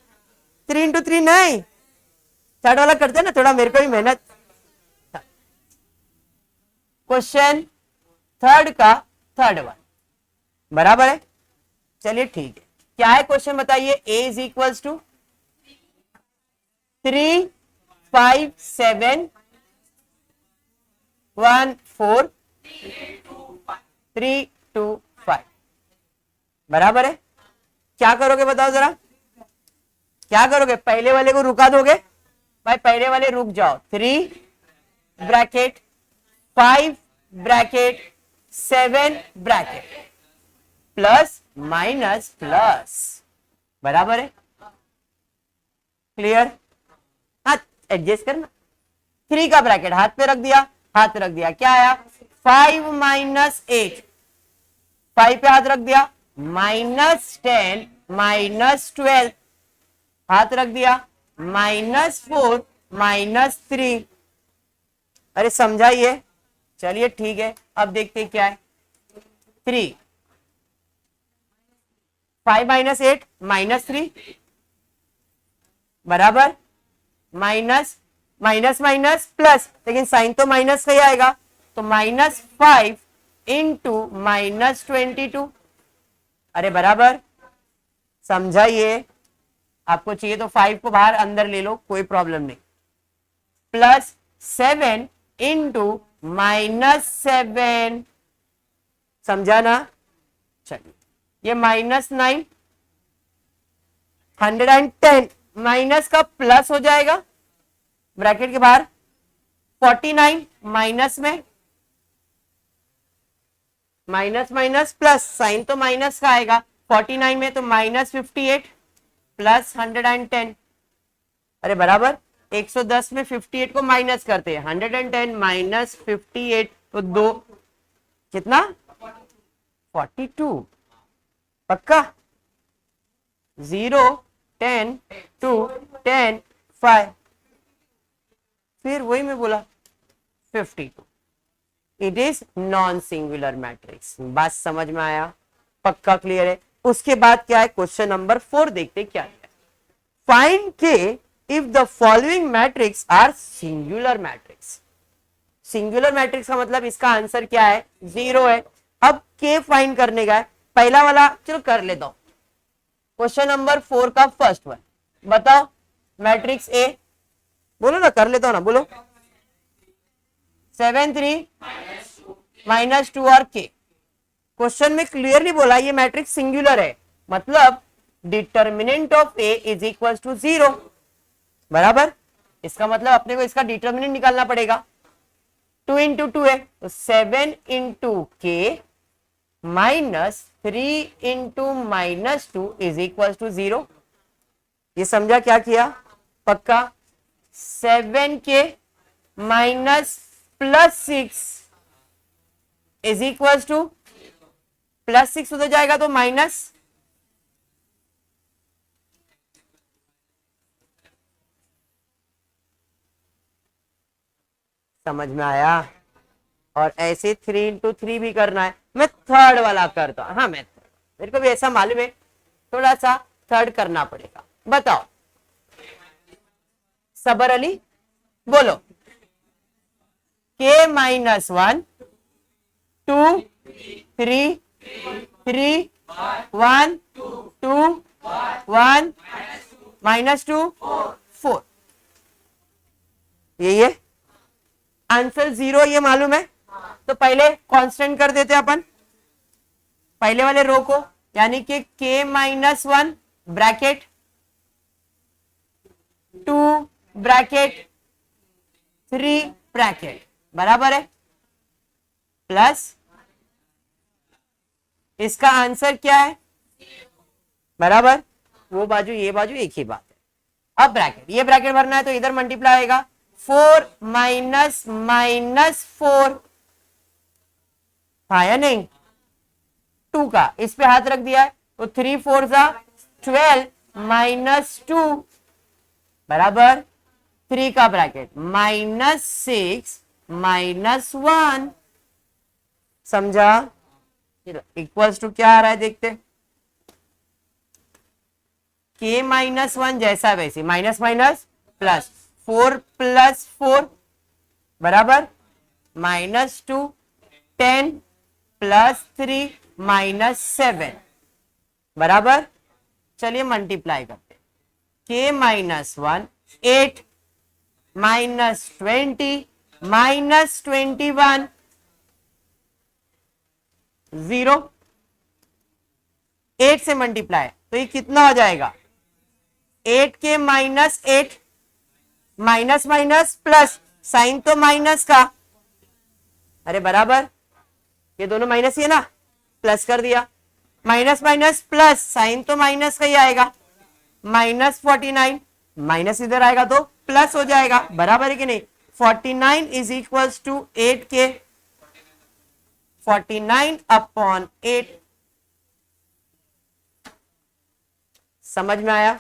3x3 नहीं, चार्ट वाला करते ना, थोड़ा मेरे को भी मेहनत। क्वेश्चन थर्ड का थर्ड वन बराबर है, चलिए ठीक है। क्या है क्वेश्चन बताइए, a इज इक्वल्स टू 3 5 7 1 4 3 2 5 बराबर है। क्या करोगे बताओ जरा, क्या करोगे, पहले वाले को रुका दोगे, भाई पहले वाले रुक जाओ, 3 bracket 5 bracket 7 bracket plus minus plus बराबर है, क्लियर। हाँ एडजस्ट करना, 3 का ब्रैकेट हाथ पे रख दिया, हाथ रख दिया, क्या आया 5 माइनस 8, 5 पे हाथ रख दिया, माइनस 10 माइनस 12 हाथ रख दिया, माइनस 4 माइनस 3, अरे समझाइए। चलिए ठीक है, अब देखते क्या है, 3 5 माइनस 8 माइनस 3 बराबर, माइनस माइनस माइनस प्लस, लेकिन साइन तो माइनस का ही आएगा, तो -5 इंटू -22। अरे बराबर, समझाइए, आपको चाहिए तो 5 को बाहर अंदर ले लो, कोई प्रॉब्लम नहीं, +7 इंटू -7, समझा ना। चलिए, ये -9, 110 माइनस का प्लस हो जाएगा ब्रैकेट के बाहर, 49 माइनस में, माइनस माइनस प्लस, साइन तो माइनस का आएगा 49 में, तो -58 प्लस 110। अरे बराबर, 110 में 58 को माइनस करते हैं, 110 माइनस 58, तो 2 कितना, 42। पक्का, 0 10 2 10 5, फिर वही मैं बोला 52। It is non singular matrix. बात समझ में आया, पक्का क्लियर है। उसके बाद क्या है, क्वेश्चन नंबर 4 देखते क्या है। Find k if the following matrix are singular matrix. Singular matrix का मतलब इसका आंसर क्या है, 0 है। अब के फाइंड करने का है, पहला वाला चलो कर लेता हूं, क्वेश्चन नंबर 4 का फर्स्ट वन बताओ, मैट्रिक्स ए, बोलो ना, कर लेता हूं ना, बोलो। 7 3 -2 और के। क्वेश्चन में क्लियरली बोला ये मैट्रिक्स सिंगुलर है, मतलब determinant of A is equal to 0। बराबर, इसका मतलब अपने को इसका डिटर्मिनेंट निकालना पड़ेगा। 2 इंटू 2 है, तो 7 इंटू के -3 इंटू -2 इज इक्वल टू 0। ये समझा क्या किया, पक्का। 7 के -+6 इज इक्वल टू +6 हो जाएगा, तो माइनस, समझ में आया। और ऐसे 3 इंटू 3 भी करना है, मैं थर्ड वाला करता हूं। हाँ, मेरे को भी ऐसा मालूम है, थोड़ा सा थर्ड करना पड़ेगा। बताओ सबर अली, बोलो। के -1 2 3 3 1 2 1 -2 4, यही है आंसर। 0 ये मालूम है, तो पहले कांस्टेंट कर देते अपन पहले वाले रो को, यानी कि के -1 ब्रैकेट 2 ब्रैकेट 3 ब्रैकेट, बराबर है, प्लस इसका आंसर क्या है, बराबर, वो बाजू ये बाजू एक ही बात है। अब ब्रैकेट, ये ब्रैकेट भरना है तो इधर मल्टीप्लाई आएगा, 4 -4 या नहीं, 2 का इस पे हाथ रख दिया है, तो 3 4 12 -2 बराबर 3 का ब्रैकेट -6 -1, समझा। इक्वल्स टू क्या आ रहा है देखते, के -1 जैसा वैसे, माइनस माइनस प्लस, 4 + 4 बराबर -2, 10 + 3 -7 बराबर। चलिए मल्टीप्लाई करते, के -1 8 -20 -21 0, 8 से मल्टीप्लाई, तो ये कितना हो जाएगा, 8 के -8 माइनस माइनस प्लस, साइन तो माइनस का, अरे बराबर, ये दोनों माइनस ही है ना, प्लस कर दिया, माइनस माइनस प्लस, साइन तो माइनस का ही आएगा, -49 माइनस इधर आएगा तो प्लस हो जाएगा, बराबर है कि नहीं। 49 इज इक्वल टू 8 के 49/8, समझ में आया।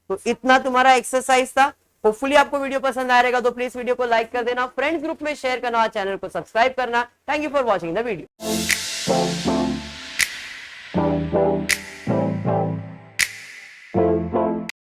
तो इतना तुम्हारा एक्सरसाइज था। होपफुली आपको वीडियो पसंद आ रहेगा, तो प्लीज वीडियो को लाइक कर देना, फ्रेंड्स ग्रुप में शेयर करना और चैनल को सब्सक्राइब करना। Thank you for watching the video.